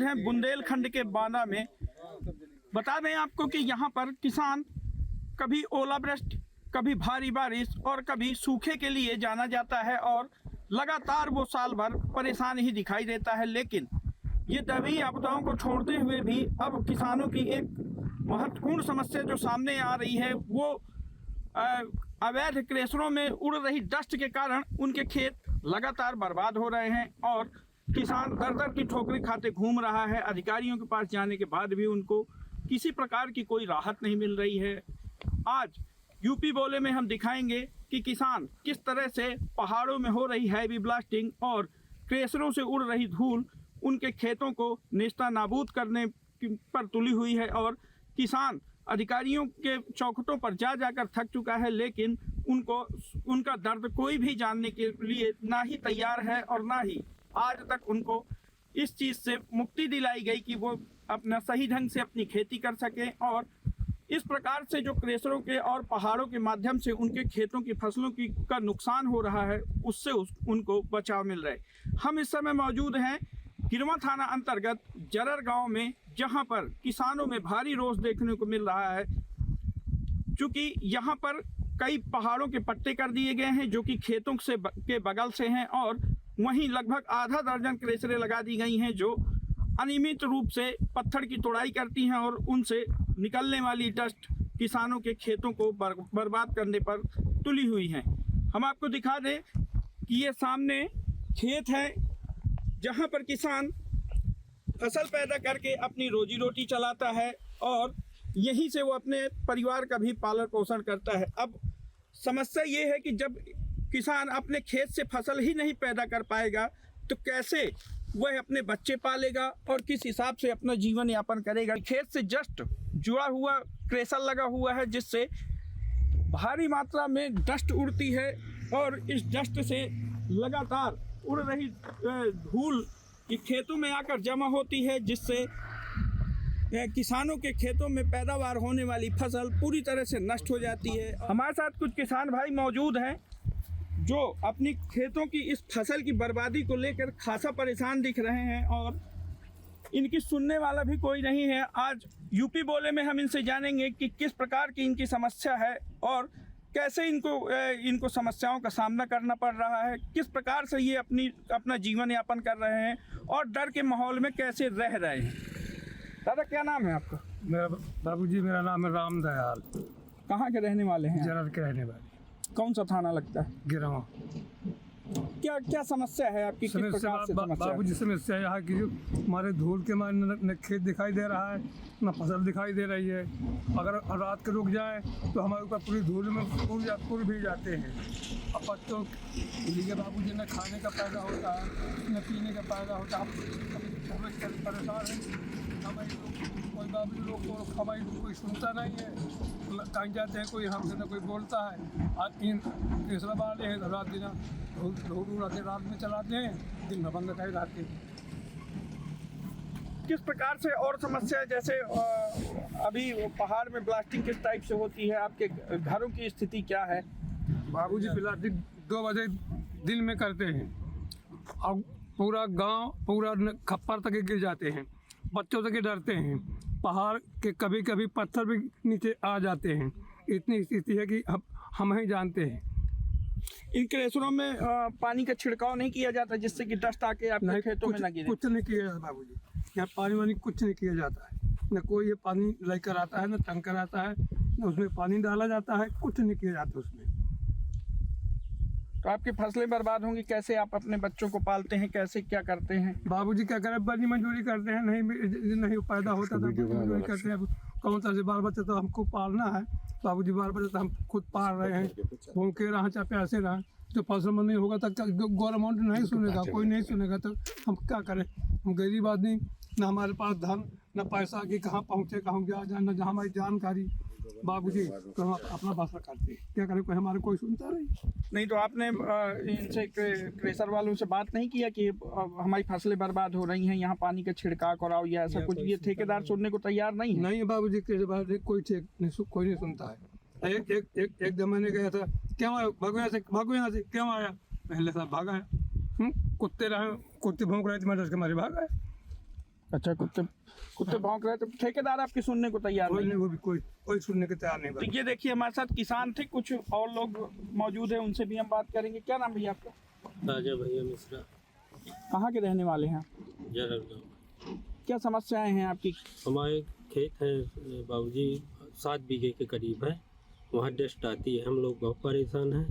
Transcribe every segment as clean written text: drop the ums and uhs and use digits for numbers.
मौजूद हैं बुंदेलखंड के बांदा में। बता दें आपको कि यहाँ पर किसान कभी ओलावृष्टि, कभी भारी बारिश और कभी सूखे के लिए जाना जाता है और लगातार वो साल भर परेशान ही दिखाई देता है। लेकिन ये दैवीय आपदाओं को छोड़ते हुए भी अब किसानों की एक महत्वपूर्ण समस्या जो सामने आ रही है वो अवैध क्रेशरों में उड़ रही डस्ट के कारण उनके खेत लगातार बर्बाद हो रहे हैं और किसान दर दर की ठोकरें खाते घूम रहा है। अधिकारियों के पास जाने के बाद भी उनको किसी प्रकार की कोई राहत नहीं मिल रही है। आज यूपी बोले में हम दिखाएंगे कि किसान किस तरह से पहाड़ों में हो रही हैवी ब्लास्टिंग और क्रेशरों से उड़ रही धूल उनके खेतों को नेस्ता नाबूद करने पर तुली हुई है और किसान अधिकारियों के चौखटों पर जा जाकर थक चुका है। लेकिन उनका दर्द कोई भी जानने के लिए ना ही तैयार है और ना ही आज तक उनको इस चीज़ से मुक्ति दिलाई गई कि वो अपना सही ढंग से अपनी खेती कर सकें। और इस प्रकार से जो क्रेशरों के और पहाड़ों के माध्यम से उनके खेतों की फसलों का नुकसान हो रहा है उससे उनको बचाव मिल रहा है। हम इस समय मौजूद हैं गिरवा थाना अंतर्गत जरर गांव में, जहां पर किसानों में भारी रोष देखने को मिल रहा है। चूँकि यहाँ पर कई पहाड़ों के पट्टे कर दिए गए हैं जो कि खेतों के बगल से हैं और वहीं लगभग आधा दर्जन क्रेशरें लगा दी गई हैं जो अनियमित रूप से पत्थर की तोड़ाई करती हैं और उनसे निकलने वाली डस्ट किसानों के खेतों को बर्बाद करने पर तुली हुई हैं। हम आपको दिखा दें कि ये सामने खेत है जहां पर किसान फसल पैदा करके अपनी रोजी रोटी चलाता है और यहीं से वो अपने परिवार का भी पालन पोषण करता है। अब समस्या ये है कि जब किसान अपने खेत से फसल ही नहीं पैदा कर पाएगा तो कैसे वह अपने बच्चे पालेगा और किस हिसाब से अपना जीवन यापन करेगा। खेत से जस्ट जुड़ा हुआ क्रेशर लगा हुआ है जिससे भारी मात्रा में डस्ट उड़ती है और इस डस्ट से लगातार उड़ रही धूल खेतों में आकर जमा होती है जिससे किसानों के खेतों में पैदावार होने वाली फसल पूरी तरह से नष्ट हो जाती है। हमारे साथ कुछ किसान भाई मौजूद हैं जो अपनी खेतों की इस फसल की बर्बादी को लेकर खासा परेशान दिख रहे हैं और इनकी सुनने वाला भी कोई नहीं है। आज यूपी बोले में हम इनसे जानेंगे कि किस प्रकार की इनकी समस्या है और कैसे इनको समस्याओं का सामना करना पड़ रहा है, किस प्रकार से ये अपना जीवन यापन कर रहे हैं और डर के माहौल में कैसे रह रहे हैं। दादा क्या नाम है आपका? बाबूजी मेरा नाम है राम दयाल। कहाँ के रहने वाले हैं? जरर के रहने वाले। कौन सा थाना लगता है? गिरवा। क्या समस्या है आपकी? किस प्रकार से समस्या? बाबूजी समस्या यह है कि हमारे धूल के मारे न खेत दिखाई दे रहा है न फसल दिखाई दे रही है। अगर रात के रुक जाए तो हमारे ऊपर पूरी धूल में पूर भी जाते हैं। अब बच्चों के लिए बाबूजी न खाने का पैदा होता है न पीने का पैदा होता है। हम परेशान हैं। हमारी कोई बाबू लोग को हमारी कोई सुनता नहीं है। कहीं जाते हैं कोई हमसे न कोई बोलता है। आज इन तीसरा बार है रात दिन धूल रात में चलाते हैं, दिन में बंद कर जाते हैं। किस प्रकार से और समस्या जैसे अभी पहाड़ में ब्लास्टिंग किस टाइप से होती है? आपके घरों की स्थिति क्या है? बाबूजी ब्लास्टिंग 2 बजे दिन में करते हैं और पूरा गांव पूरा खप्पर तक गिर जाते हैं। बच्चों तक डरते हैं। पहाड़ के कभी कभी पत्थर भी नीचे आ जाते हैं। इतनी स्थिति है कि हम ही जानते हैं। इन क्रेशरों में पानी का छिड़काव नहीं किया जाता जिससे कि डस्ट आके आपके खेतों में न गिरे? कुछ नहीं किया जाता बाबूजी। यहाँ पानी वानी कुछ नहीं किया जाता है। न कोई ये पानी लेकर आता है न टंकर आता है न उसमें पानी डाला जाता है। कुछ नहीं किया जाता उसमें। तो आपकी फसलें बर्बाद होंगी। कैसे आप अपने बच्चों को पालते हैं? कैसे क्या करते हैं? बाबूजी क्या करें, बड़ी मजदूरी करते हैं। नहीं पैदा होता तो मजदूरी करते हैं। कौन सा से बाल बच्चे तो हमको पालना है बाबूजी। बाल बच्चे तो हम खुद पाल रहे हैं। भूखे रहें चाहे प्यासे रहें। जो फसल में नहीं होगा तो गवर्नमेंट नहीं सुनेगा, कोई नहीं सुनेगा तो हम क्या करें। हम गरीब आदमी, न हमारे पास धन न पैसा कि कहाँ पहुँचे कहाँ गया जाए, न हमारी जानकारी बाबूजी। तो हम अपना भाषा करते हैं, क्या करें, कोई हमारे कोई सुनता नहीं। तो आपने इनसे क्रेशर वालों से बात नहीं किया कि हमारी फसलें बर्बाद हो रही हैं, यहाँ पानी का छिड़काव कराओ या ऐसा कुछ? ये ठेकेदार सुनने को तैयार नहीं है। नहीं बाबूजी, कोई नहीं सुनता है। एक दम मैंने गया था, क्यों आया भागो यहाँ से क्यों आया? पहले साहब भागा है। कुत्ते भौंक रहे थे, मैं डर के मारे भागा है। अच्छा, कुत्ते कुत्ते भौंक रहे थे, ठेकेदार आपकी सुनने को तैयार कोई नहीं। नहीं, वो भी कोई सुनने के तैयार नहीं तो बना। ये देखिए हमारे साथ किसान थे, कुछ और लोग मौजूद हैं, उनसे भी हम बात करेंगे। क्या नाम भैया आपका? राजा भैया मिश्रा, कहाँ के रहने वाले हैं? जरल गाँव। क्या समस्याएं हैं आपकी? हमारे खेत है बाबूजी 7 बीघे के करीब है, वहाँ डस्ट आती है, हम लोग बहुत परेशान हैं।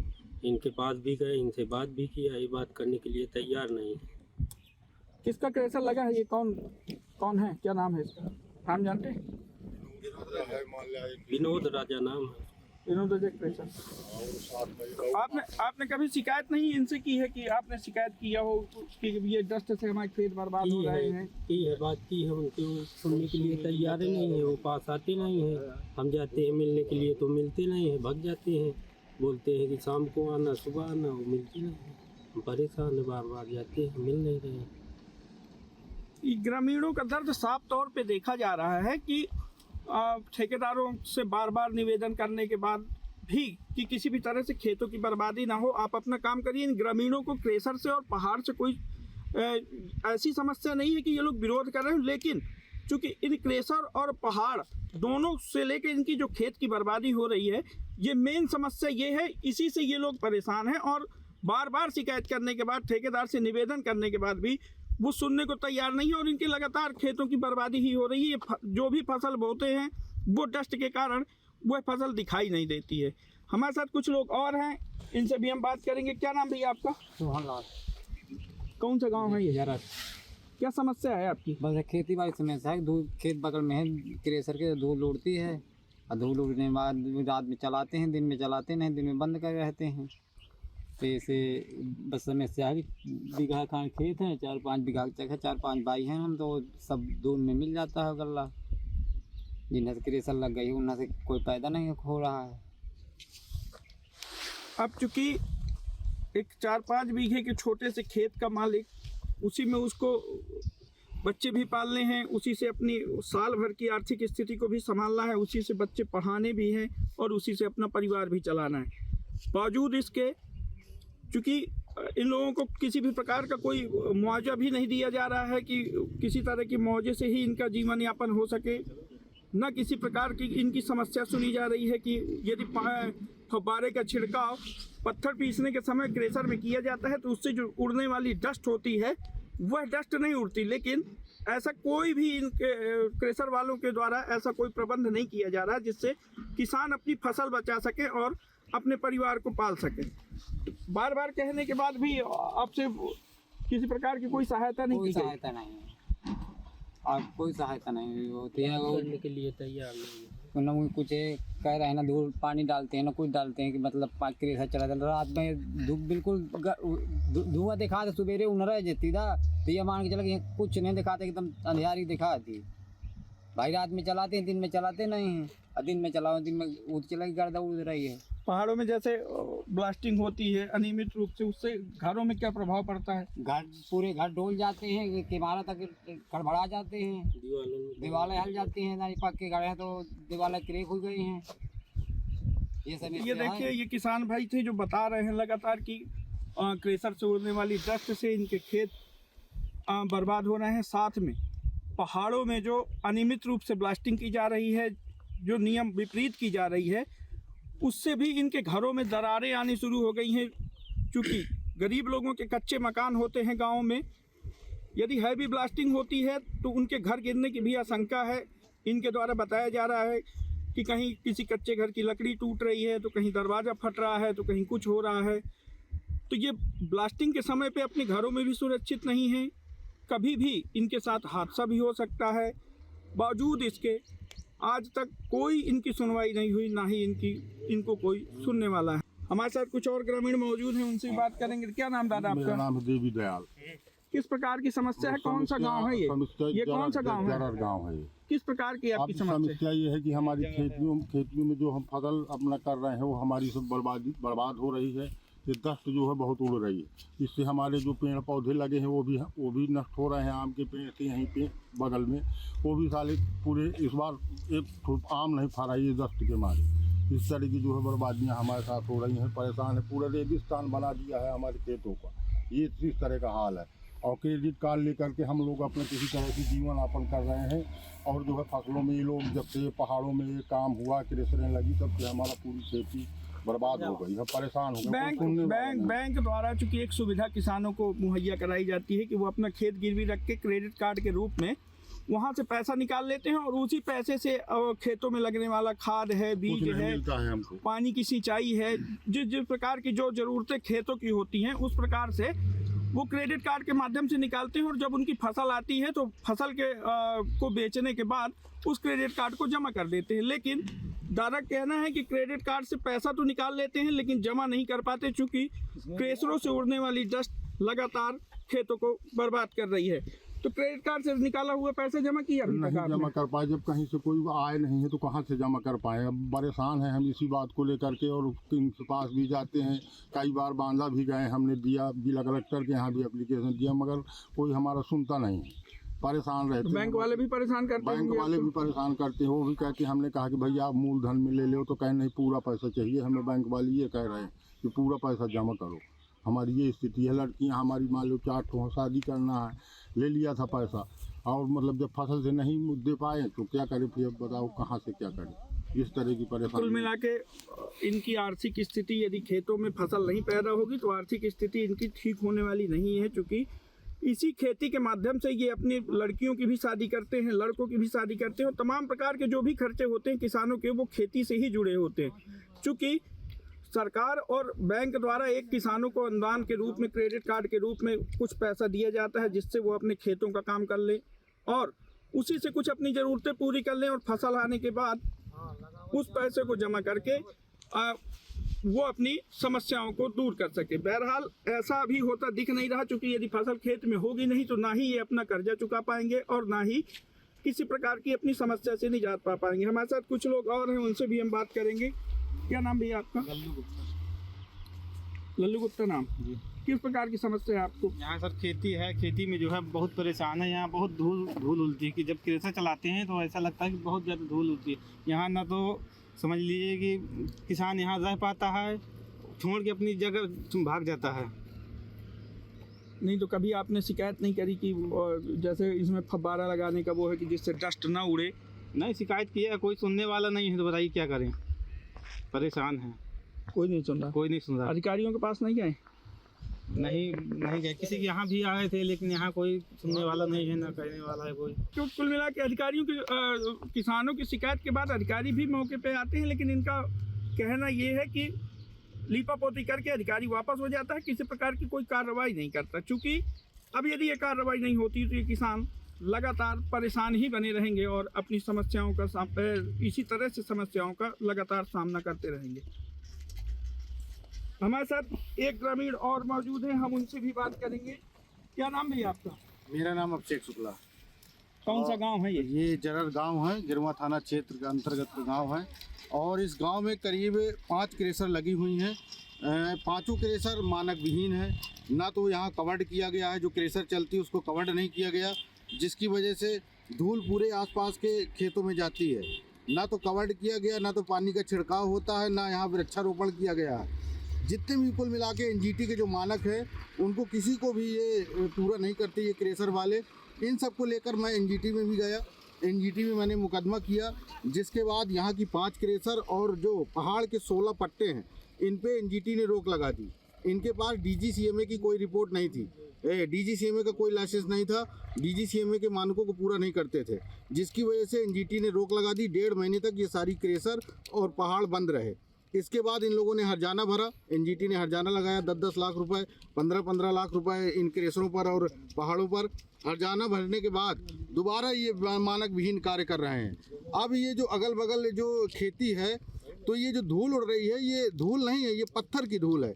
इनके पास भी गए, इनसे बात भी किया, ये बात करने के लिए तैयार नहीं है। किसका क्रेशर लगा है? ये कौन कौन है? क्या नाम है इसका? हम जानते हैं? विनोद राजा नाम है। आपने कभी शिकायत नहीं इनसे की है कि आपने शिकायत किया हो कि ये डस्ट से हमारे खेत बर्बाद हो रहे हैं? की है, बात की है, उनके वो सुनने के लिए तैयार ही नहीं है, वो पास आते नहीं है। हम जाते हैं मिलने के लिए तो मिलते नहीं है, भाग जाते हैं, बोलते हैं कि शाम को आना, सुबह आना, वो मिलती नहीं है। हम परेशान है, बार बार जाते हैं, मिल नहीं रहे हैं। ये ग्रामीणों का दर्द साफ तौर पे देखा जा रहा है कि ठेकेदारों से बार बार निवेदन करने के बाद भी कि किसी भी तरह से खेतों की बर्बादी ना हो, आप अपना काम करिए। इन ग्रामीणों को क्रेशर से और पहाड़ से कोई ऐसी समस्या नहीं है कि ये लोग विरोध कर रहे हैं, लेकिन चूंकि इन क्रेशर और पहाड़ दोनों से लेकर इनकी जो खेत की बर्बादी हो रही है, ये मेन समस्या ये है, इसी से ये लोग परेशान हैं। और बार बार शिकायत करने के बाद, ठेकेदार से निवेदन करने के बाद भी वो सुनने को तैयार नहीं है और इनकी लगातार खेतों की बर्बादी ही हो रही है। जो भी फसल बोते हैं वो डस्ट के कारण वह फसल दिखाई नहीं देती है। हमारे साथ कुछ लोग और हैं, इनसे भी हम बात करेंगे। क्या नाम भैया आपका? सोहनलाल। कौन सा गांव है ये? जरल। क्या समस्या है आपकी? बस खेती बाड़ी समस्या है, दो खेत बगल में है, क्रेशर के धूल उड़ती है और धूल उड़ने के बाद रात में चलाते हैं, दिन में चलाते नहीं, दिन में बंद कर रहते हैं। तो ऐसे बस समस्या है। बीघा खान खेत है, 4-5 बीघा तक है, 4-5 भाई हैं हम, तो सब दूर में मिल जाता है गल्ला। जिन्हें से क्रेशर लग गई उन्हें से कोई पैदा नहीं हो रहा है। अब चूंकि एक 4-5 बीघे के छोटे से खेत का मालिक, उसी में उसको बच्चे भी पालने हैं, उसी से अपनी साल भर की आर्थिक स्थिति को भी संभालना है, उसी से बच्चे पढ़ाने भी हैं और उसी से अपना परिवार भी चलाना है। बावजूद इसके चूँकि इन लोगों को किसी भी प्रकार का कोई मुआवजा भी नहीं दिया जा रहा है कि किसी तरह के मुआवजे से ही इनका जीवन यापन हो सके, न किसी प्रकार की इनकी समस्या सुनी जा रही है कि यदि फव्वारे का छिड़काव पत्थर पीसने के समय क्रेशर में किया जाता है तो उससे जो उड़ने वाली डस्ट होती है वह डस्ट नहीं उड़ती, लेकिन ऐसा कोई भी इन क्रेशर वालों के द्वारा ऐसा कोई प्रबंध नहीं किया जा रहा जिससे किसान अपनी फसल बचा सके और अपने परिवार को पाल सके। बार बार कहने के बाद भी आपसे किसी प्रकार की कोई सहायता नहीं कोई की गई। सहायता नहीं है और कोई सहायता नहीं होती है। वो करने के लिए तैयार नहीं है। ना कुछ कह रहे हैं ना, धूल पानी डालते हैं ना कुछ डालते हैं कि मतलब क्रेशर चला जाता है। रात में धूप बिल्कुल धुआं दिखा दे, सवेरे उन्हरा जाती था तो ये मान के चला कि कुछ नहीं दिखाते, एकदम अंधेरी दिखाती। भाई रात में चलाते हैं, दिन में चलाते नहीं हैं। और दिन में चलाओ, दिन में उड़ चला की गर्दा उड़ रही है। पहाड़ों में जैसे ब्लास्टिंग होती है अनियमित रूप से, उससे घरों में क्या प्रभाव पड़ता है? घर पूरे घर डोल जाते हैं, किनारा तक खड़बड़ा जाते हैं, दीवारें हिल जाती हैं। ना पक्के घर हैं तो दीवारें क्रैक हो गई हैं। ये सब ये देखिए, ये किसान भाई थे जो बता रहे हैं लगातार कि क्रेशर से उड़ने वाली डस्ट से इनके खेत बर्बाद हो रहे हैं। साथ में पहाड़ों में जो अनियमित रूप से ब्लास्टिंग की जा रही है, जो नियम विपरीत की जा रही है, उससे भी इनके घरों में दरारें आनी शुरू हो गई हैं। चूँकि गरीब लोगों के कच्चे मकान होते हैं गाँव में, यदि हैवी ब्लास्टिंग होती है तो उनके घर गिरने की भी आशंका है। इनके द्वारा बताया जा रहा है कि कहीं किसी कच्चे घर की लकड़ी टूट रही है, तो कहीं दरवाज़ा फट रहा है, तो कहीं कुछ हो रहा है। तो ये ब्लास्टिंग के समय पे अपने घरों में भी सुरक्षित नहीं है, कभी भी इनके साथ हादसा भी हो सकता है। बावजूद इसके आज तक कोई इनकी सुनवाई नहीं हुई, ना ही इनको कोई सुनने वाला है। हमारे साथ कुछ और ग्रामीण मौजूद हैं, उनसे बात करेंगे। क्या नाम दादा आपका? मेरा नाम है देवी दयाल। किस प्रकार की समस्या है? कौन सा गांव है ये कौन सा गांव है? जरल गांव है ये। किस प्रकार की आपकी समस्या ये है कि हमारी खेतियों में जो हम फसल अपना कर रहे हैं वो हमारी सब बर्बाद हो रही है। ये दस्त जो है बहुत उड़ रही है, इससे हमारे जो पेड़ पौधे लगे हैं वो भी नष्ट हो रहे हैं। आम के पेड़ थे यहीं पे बगल में, वो भी साले पूरे इस बार एक आम नहीं फरा ये दस्त के मारे। इस तरह की जो है बर्बादियाँ हमारे साथ हो रही हैं। परेशान है, पूरा रेगिस्तान बना दिया है हमारे खेतों का। ये इस तरह का हाल है। और क्रेडिट कार्ड लेकर के हम लोग अपने किसी तरह से जीवन यापन कर रहे हैं। और जो है फसलों में ये लोग जब से पहाड़ों में ये काम हुआ, क्रेशरें लगी, तब से हमारा पूरी खेती बर्बाद हो गई, हम परेशान हो गए। बैंक द्वारा चूंकि एक सुविधा किसानों को मुहैया कराई जाती है कि वो अपना खेत गिरवी रख के क्रेडिट कार्ड के रूप में वहाँ से पैसा निकाल लेते हैं और उसी पैसे से खेतों में लगने वाला खाद है, बीज है, हमको पानी की सिंचाई है, जिस प्रकार की जो ज़रूरतें खेतों की होती हैं उस प्रकार से वो क्रेडिट कार्ड के माध्यम से निकालते हैं। और जब उनकी फसल आती है तो फसल के को बेचने के बाद उस क्रेडिट कार्ड को जमा कर देते हैं। लेकिन दादा कहना है कि क्रेडिट कार्ड से पैसा तो निकाल लेते हैं लेकिन जमा नहीं कर पाते, चूँकि क्रेशरों से उड़ने वाली डस्ट लगातार खेतों को बर्बाद कर रही है। तो क्रेडिट कार्ड से निकाला हुआ पैसा जमा किया नहीं जमा कर पाए, जब कहीं से कोई आय नहीं है तो कहाँ से जमा कर पाए। अब परेशान हैं हम इसी बात को लेकर के, और इनके पास भी जाते हैं, कई बार बांधा भी गए, हमने दिया, जिला कलेक्टर के यहाँ भी एप्लीकेशन दिया, मगर कोई हमारा सुनता नहीं है, परेशान रहते हैं। बैंक वाले भी परेशान करते हैं, बैंक वाले भी परेशान करते हैं। वो भी कहते हैं, हमने कहा कि भैया आप मूलधन में ले लो, तो कहें नहीं पूरा पैसा चाहिए हमें। बैंक वाले ये कह रहे हैं कि पूरा पैसा जमा करो। हमारी ये स्थिति है। लड़कियां हमारी मान लो 4 ठो शादी करना है, ले लिया था पैसा, और मतलब जब फसल से नहीं दे पाए तो क्या करें, फिर बताओ कहाँ से क्या करें। इस तरह की परेशानी। कुल मिला के इनकी आर्थिक स्थिति, यदि खेतों में फसल नहीं पैदा होगी तो आर्थिक स्थिति इनकी ठीक होने वाली नहीं है, क्योंकि इसी खेती के माध्यम से ये अपनी लड़कियों की भी शादी करते हैं, लड़कों की भी शादी करते हैं, और तमाम प्रकार के जो भी खर्चे होते हैं किसानों के वो खेती से ही जुड़े होते हैं। चूँकि सरकार और बैंक द्वारा एक किसानों को अनुदान के रूप में, क्रेडिट कार्ड के रूप में कुछ पैसा दिया जाता है, जिससे वो अपने खेतों का काम कर ले और उसी से कुछ अपनी ज़रूरतें पूरी कर लें, और फसल आने के बाद उस पैसे को जमा करके वो अपनी समस्याओं को दूर कर सके। बहरहाल ऐसा अभी होता दिख नहीं रहा, क्योंकि यदि फसल खेत में होगी नहीं तो ना ही ये अपना कर्जा चुका पाएंगे और ना ही किसी प्रकार की अपनी समस्या से निजात पा पाएंगे। हमारे साथ कुछ लोग और हैं, उनसे भी हम बात करेंगे। क्या नाम भैया आपका? लल्लू गुप्ता नाम जी। किस प्रकार की समस्या है आपको? यहाँ सर खेती है, खेती में जो है बहुत परेशान है। यहाँ बहुत धूल उड़ती है कि जब क्रेशर चलाते हैं तो ऐसा लगता है कि बहुत ज़्यादा धूल उड़ती है। यहाँ ना तो समझ लीजिए कि किसान यहाँ रह पाता है, छोड़ के अपनी जगह भाग जाता है। नहीं तो कभी आपने शिकायत नहीं करी कि जैसे इसमें फव्वारा लगाने का वो है कि जिससे डस्ट ना उड़े? नहीं, शिकायत किया, कोई सुनने वाला नहीं है, तो बताइए क्या करें, परेशान है। कोई नहीं सुन रहा? कोई नहीं सुन रहा। अधिकारियों के पास नहीं गए? नहीं गए, किसी के यहाँ भी आए थे, लेकिन यहाँ कोई सुनने वाला नहीं है, ना कहने वाला है कोई। तो कुल मिला के अधिकारियों की किसानों की शिकायत के बाद अधिकारी भी मौके पे आते हैं, लेकिन इनका कहना ये है कि लीपापोती करके अधिकारी वापस हो जाता है, किसी प्रकार की कोई कार्रवाई नहीं करता। चूँकि अब यदि ये कार्रवाई नहीं होती तो ये किसान लगातार परेशान ही बने रहेंगे और अपनी समस्याओं का इसी तरह से समस्याओं का लगातार सामना करते रहेंगे। हमारे साथ एक ग्रामीण और मौजूद हैं, हम उनसे भी बात करेंगे। क्या नाम है आपका? मेरा नाम अभिषेक शुक्ला। कौन सा गांव है ये? ये जरर गांव है, गिरवा थाना क्षेत्र के अंतर्गत गांव है। और इस गांव में करीब 5 क्रेशर लगी हुई हैं। 5 क्रेशर मानक विहीन है, ना तो यहाँ कवर्ड किया गया है, जो क्रेशर चलती है उसको कवर्ड नहीं किया गया, जिसकी वजह से धूल पूरे आसपास के खेतों में जाती है। ना तो कवर्ड किया गया, ना तो पानी का छिड़काव होता है, ना यहाँ वृक्षारोपण किया गया है। जितने भी कुल मिला के एनजीटी के जो मानक है उनको किसी को भी ये पूरा नहीं करते ये क्रेशर वाले। इन सब को लेकर मैं एनजीटी में भी गया, एनजीटी में मैंने मुकदमा किया, जिसके बाद यहाँ की 5 क्रेशर और जो पहाड़ के 16 पट्टे हैं इन पे एनजीटी ने रोक लगा दी। इनके पास डीजीसीएमए की कोई रिपोर्ट नहीं थी, डीजीसीएमए का कोई लाइसेंस नहीं था, डीजीसीएमए के मानकों को पूरा नहीं करते थे, जिसकी वजह से एनजीटी ने रोक लगा दी। 1.5 महीने तक ये सारी क्रेशर और पहाड़ बंद रहे। इसके बाद इन लोगों ने हर्जाना भरा, एनजीटी ने हर्जाना लगाया 10-10 लाख रुपए, 15-15 लाख रुपए इन क्रेशरों पर और पहाड़ों पर। हर्जाना भरने के बाद दोबारा ये मानक विहीन कार्य कर रहे हैं। अब ये जो अगल बगल जो खेती है, तो ये जो धूल उड़ रही है, ये धूल नहीं है, ये पत्थर की धूल है।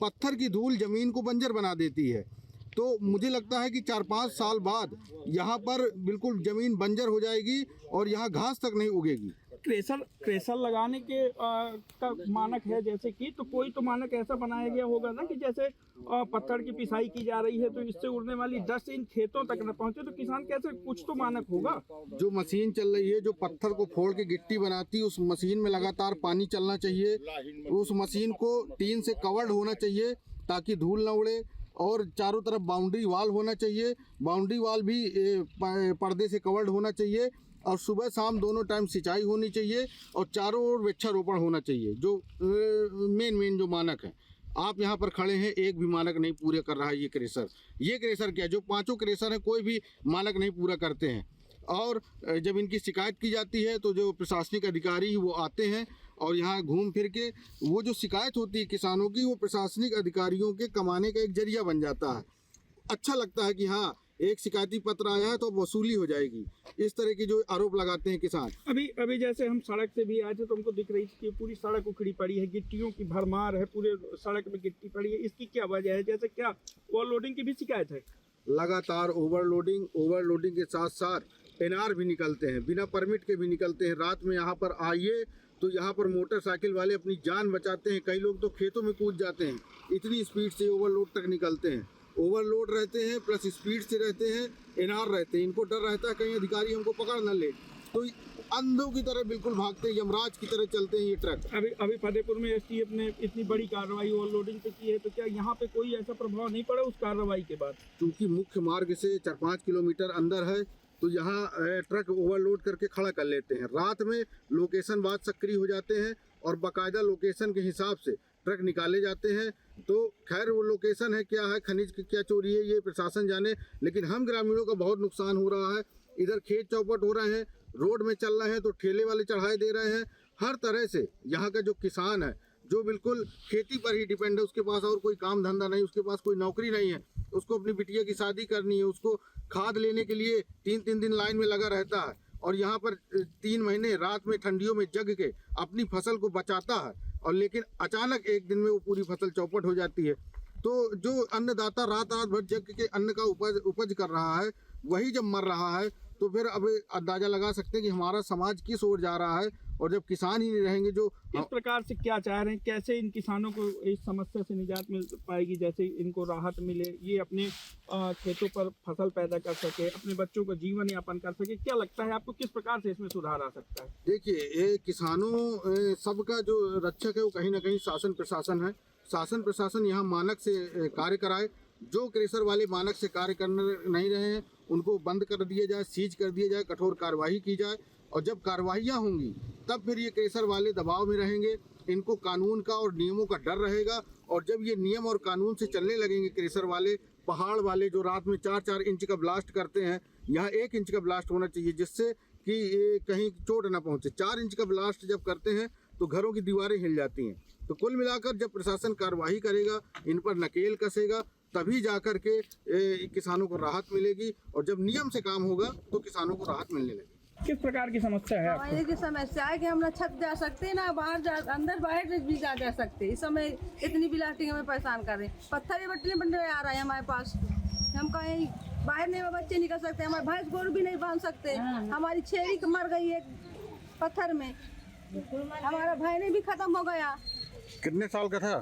पत्थर की धूल ज़मीन को बंजर बना देती है। तो मुझे लगता है कि 4-5 साल बाद यहाँ पर बिल्कुल ज़मीन बंजर हो जाएगी और यहाँ घास तक नहीं उगेगी। क्रेशर लगाने के का मानक है जैसे कि, तो कोई तो मानक ऐसा बनाया गया होगा ना कि जैसे पत्थर की पिसाई की जा रही है तो इससे उड़ने वाली डस्ट इन खेतों तक न पहुंचे, तो किसान कैसे, कुछ तो मानक होगा। जो मशीन चल रही है, जो पत्थर को फोड़ के गिट्टी बनाती है, उस मशीन में लगातार पानी चलना चाहिए। उस मशीन को टीन से कवर्ड होना चाहिए ताकि धूल न उड़े। और चारों तरफ बाउंड्री वाल होना चाहिए। बाउंड्री वाल भी पर्दे से कवर्ड होना चाहिए और सुबह शाम दोनों टाइम सिंचाई होनी चाहिए और चारों ओर वृक्षारोपण होना चाहिए, जो मेन जो मानक है। आप यहाँ पर खड़े हैं, एक भी मानक नहीं पूरे कर रहा है ये क्रेशर क्या, जो 5 क्रेशर हैं कोई भी मानक नहीं पूरा करते हैं। और जब इनकी शिकायत की जाती है तो जो प्रशासनिक अधिकारी वो आते हैं और यहाँ घूम फिर के वो जो शिकायत होती है किसानों की, वो प्रशासनिक अधिकारियों के कमाने का एक जरिया बन जाता है। अच्छा लगता है कि हाँ, एक शिकायती पत्र आया है तो वसूली हो जाएगी, इस तरह की जो आरोप लगाते हैं किसान। अभी जैसे हम सड़क से भी आए थे तो हमको दिख रही थी कि पूरी सड़क उखड़ी पड़ी है, गिट्टियों की भरमार है, पूरे सड़क में गिट्टी पड़ी है। इसकी क्या वजह है? जैसे क्या ओवरलोडिंग की भी शिकायत है? लगातार ओवरलोडिंग के साथ साथ एनआर भी निकलते हैं, बिना परमिट के भी निकलते हैं। रात में यहाँ पर आइए तो यहाँ पर मोटरसाइकिल वाले अपनी जान बचाते हैं, कई लोग तो खेतों में कूद जाते हैं, इतनी स्पीड से ओवरलोड तक निकलते हैं। ओवरलोड रहते हैं प्लस स्पीड से रहते हैं, एनआर रहते हैं। इनको डर रहता है कहीं अधिकारी हमको पकड़ न ले, तो अंधों की तरह बिल्कुल भागते हैं, यमराज की तरह चलते हैं ये ट्रक। अभी फतेहपुर में एसटीएफ ने इतनी बड़ी कार्रवाई ओवरलोडिंग पे की है, तो क्या यहाँ पे कोई ऐसा प्रभाव नहीं पड़ा उस कार्रवाई के बाद? चूँकि मुख्य मार्ग से 4-5 किलोमीटर अंदर है तो यहाँ ट्रक ओवरलोड करके खड़ा कर लेते हैं। रात में लोकेशन बाद सक्रिय हो जाते हैं और बाकायदा लोकेशन के हिसाब से ट्रक निकाले जाते हैं। तो खैर वो लोकेशन है क्या है, खनिज की क्या चोरी है, ये प्रशासन जाने, लेकिन हम ग्रामीणों का बहुत नुकसान हो रहा है। इधर खेत चौपट हो रहे हैं, रोड में चल रहे हैं तो ठेले वाले चढ़ाए दे रहे हैं। हर तरह से यहाँ का जो किसान है, जो बिल्कुल खेती पर ही डिपेंड है, उसके पास और कोई काम धंधा नहीं, उसके पास कोई नौकरी नहीं है, उसको अपनी बिटिया की शादी करनी है, उसको खाद लेने के लिए 3-3 दिन लाइन में लगा रहता है और यहाँ पर 3 महीने रात में ठंडियों में जग के अपनी फसल को बचाता है, और लेकिन अचानक एक दिन में वो पूरी फसल चौपट हो जाती है। तो जो अन्नदाता रात भर जग के अन्न का उपज कर रहा है, वही जब मर रहा है तो फिर अब अंदाजा लगा सकते हैं कि हमारा समाज किस ओर जा रहा है। और जब किसान ही नहीं रहेंगे जो इस प्रकार से क्या चाह रहे हैं, कैसे इन किसानों को इस समस्या से निजात मिल पाएगी, जैसे इनको राहत मिले, ये अपने खेतों पर फसल पैदा कर सके, अपने बच्चों का जीवन यापन कर सके? क्या लगता है आपको किस प्रकार से इसमें सुधार आ सकता है? देखिए, ये किसानों सबका जो रक्षक है वो कहीं ना कहीं शासन प्रशासन है। शासन प्रशासन यहाँ मानक से कार्य कराए। जो क्रेशर वाले मानक से कार्य कर नहीं रहे हैं उनको बंद कर दिया जाए, सीज कर दिया जाए, कठोर कार्रवाई की जाए। और जब कार्रवाइयाँ होंगी तब फिर ये क्रेशर वाले दबाव में रहेंगे, इनको कानून का और नियमों का डर रहेगा। और जब ये नियम और कानून से चलने लगेंगे क्रेशर वाले, पहाड़ वाले जो रात में 4-4 इंच का ब्लास्ट करते हैं, यहाँ 1 इंच का ब्लास्ट होना चाहिए जिससे कि ये कहीं चोट ना पहुँचे। 4 इंच का ब्लास्ट जब करते हैं तो घरों की दीवारें हिल जाती हैं। तो कुल मिलाकर जब प्रशासन कार्रवाई करेगा, इन पर नकेल कसेगा, तभी जाकर के किसानों को राहत मिलेगी। और जब नियम से काम होगा तो किसानों को राहत मिलने लगेगी। किस प्रकार की समस्या है आपको? हमारी की समस्या है कि हम ना छत जा सकते ना बाहर अंदर बाहर भी जा सकते। इस समय इतनी ब्लास्टिंग हमें परेशान कर रहे हैं, पत्थर बटने बन रहे आ रहा है हमारे पास। हम कहीं बाहर नहीं, बच्चे निकल सकते, हमारे भैंस गोरू भी नहीं बांध सकते। हमारी छेड़ी मर गई है पत्थर में, हमारा भैंस भी खत्म हो गया। कितने साल का था?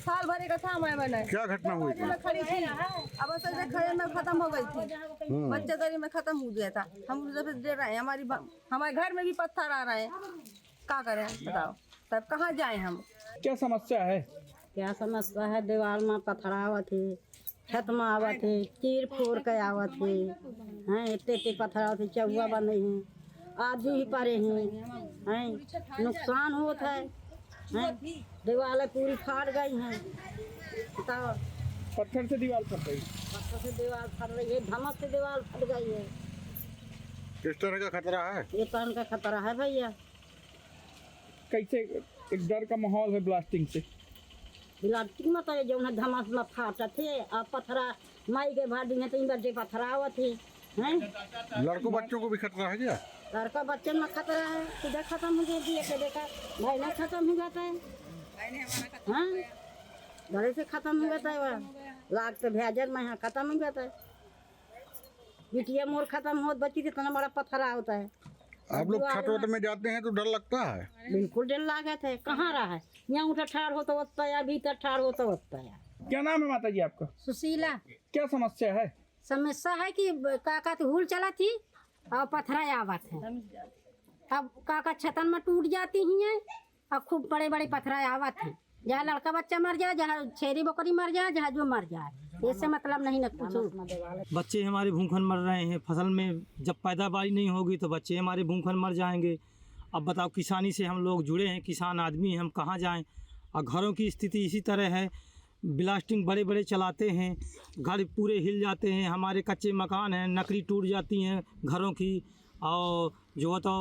साल भरे का था। मैंने क्या घटना हुई थी? मैं खड़ी थी, अब ऐसे खड़े में खत्म हो गई थी, बच्चे दरी में खत्म हो गया था। हम जब दे रहे हैं, हमारे घर में भी पत्थर आ रहे हैं, क्या करें बताओ, तब कहाँ जाएं हम? क्या समस्या है? क्या समस्या है? दीवार में पत्थर आवत है, छत में आवत है, चीर फोड़ के आवत है, हैं इतने पत्थर आवत है, चौवा बने हैं, आदमी ही पड़े हैं, नुकसान होता है, दीवारें पूरी फाड़ गई हैं। बताओ, पत्थर से दीवार फट रही? पत्थर से दीवार फट रही है, धमक से दीवार फट गई है। किस तरह का खतरा है? ये तरह का खतरा है भैया। कैसे एक डर का माहौल है ब्लास्टिंग से? ब्लास्टिंग में तो जो है धमक में फाटा थे, अब पत्थरा माई के भाड़ी है तो इन बच्चे पत्थर आवत है, हैं? लड़कों बच्चों को भी खतरा है क्या? लड़का बच्चे में खतरा है, किधर खत्म हो गया दिए देखा भाई ना खत्म हो जाता है, हाँ घरे से खत्म हो जाता है, वह लाख तो भेजर में यहाँ खत्म हो जाता है। बिटिया मोर खत्म हो बच्ची से इतना बड़ा पत्थरा होता है। आप लोग छत वत में जाते हैं तो डर लगता है? बिल्कुल डर लागत है, कहाँ रहा है, यहाँ उठा ठाड़ हो तो वत्ता या भीतर ठाड़ हो तो वत्ता या। क्या नाम है माता जी आपका? सुशीला। क्या समस्या है? समस्या है कि काका तो हुल चला थी और पत्थरा आवत है, अब काका छतन में टूट जाती ही है और खूब बड़े बड़े पत्थरा आवत है, जहाँ लड़का बच्चा मर जाए, जहाँ छेरी बकरी मर जाए, जहाँ जो मर जाए, इससे मतलब नहीं न कुछ। बच्चे हमारे भूखन मर रहे हैं। फसल में जब पैदावारी नहीं होगी तो बच्चे हमारे भूखन मर जाएंगे। अब बताओ, किसानी से हम लोग जुड़े हैं, किसान आदमी हैं, हम कहाँ जाएं। और घरों की स्थिति इसी तरह है, ब्लास्टिंग बड़े बड़े चलाते हैं, घर पूरे हिल जाते हैं। हमारे कच्चे मकान हैं, नकली टूट जाती हैं घरों की, और जो है तो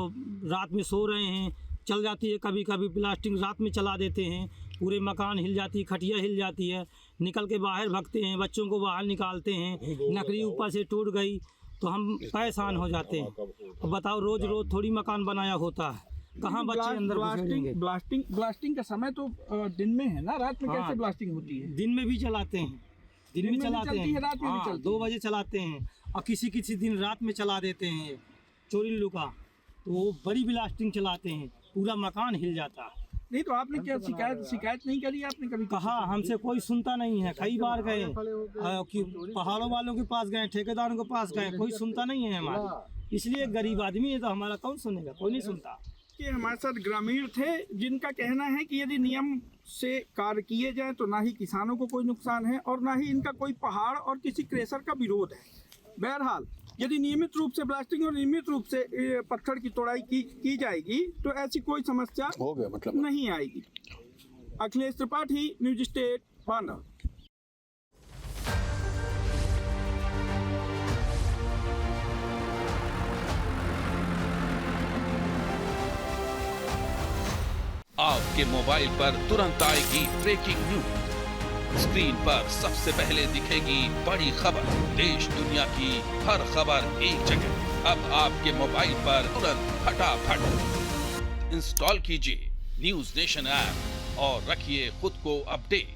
रात में सो रहे हैं, चल जाती है कभी कभी ब्लास्टिंग, रात में चला देते हैं, पूरे मकान हिल जाती है, खटिया हिल जाती है, निकल के बाहर भागते हैं, बच्चों को बाहर निकालते हैं, नकली ऊपर से टूट गई तो हम परेशान हो जाते हैं। अब बताओ, रोज़ रोज़ थोड़ी मकान बनाया होता है, कहाँ बच्चे अंदर घुसेंगे। ब्लास्टिंग का समय तो दिन में है ना, रात में कैसे ब्लास्टिंग होती है? दिन में भी चलाते हैं, दिन में चलाते हैं, रात में भी चलती है। 2 बजे चलाते हैं, और किसी दिन रात में चला देते हैं चोरी लुका, तो वो बड़ी ब्लास्टिंग चलाते हैं, पूरा मकान हिल जाता है। नहीं तो आपने क्या शिकायत नहीं करी आपने कभी? कहा, हमसे कोई सुनता नहीं है। कई बार गए कि पहाड़ों वालों के पास गए, ठेकेदारों के पास गए, कोई सुनता नहीं है हमारा। इसलिए गरीब आदमी है तो हमारा कौन सुनेगा, कोई नहीं सुनता। कि हमारे साथ ग्रामीण थे जिनका कहना है कि यदि नियम से कार्य किए जाए तो ना ही किसानों को कोई नुकसान है और ना ही इनका कोई पहाड़ और किसी क्रेशर का विरोध है। बहरहाल, यदि नियमित रूप से ब्लास्टिंग और नियमित रूप से पत्थर की तोड़ाई की जाएगी तो ऐसी कोई समस्या नहीं आएगी। Akhilesh Tripathi, news state, Banda. आपके मोबाइल पर तुरंत आएगी ब्रेकिंग न्यूज। स्क्रीन पर सबसे पहले दिखेगी बड़ी खबर, देश दुनिया की हर खबर एक जगह। अब आपके मोबाइल पर तुरंत फटाफट इंस्टॉल कीजिए न्यूज नेशन ऐप और रखिए खुद को अपडेट।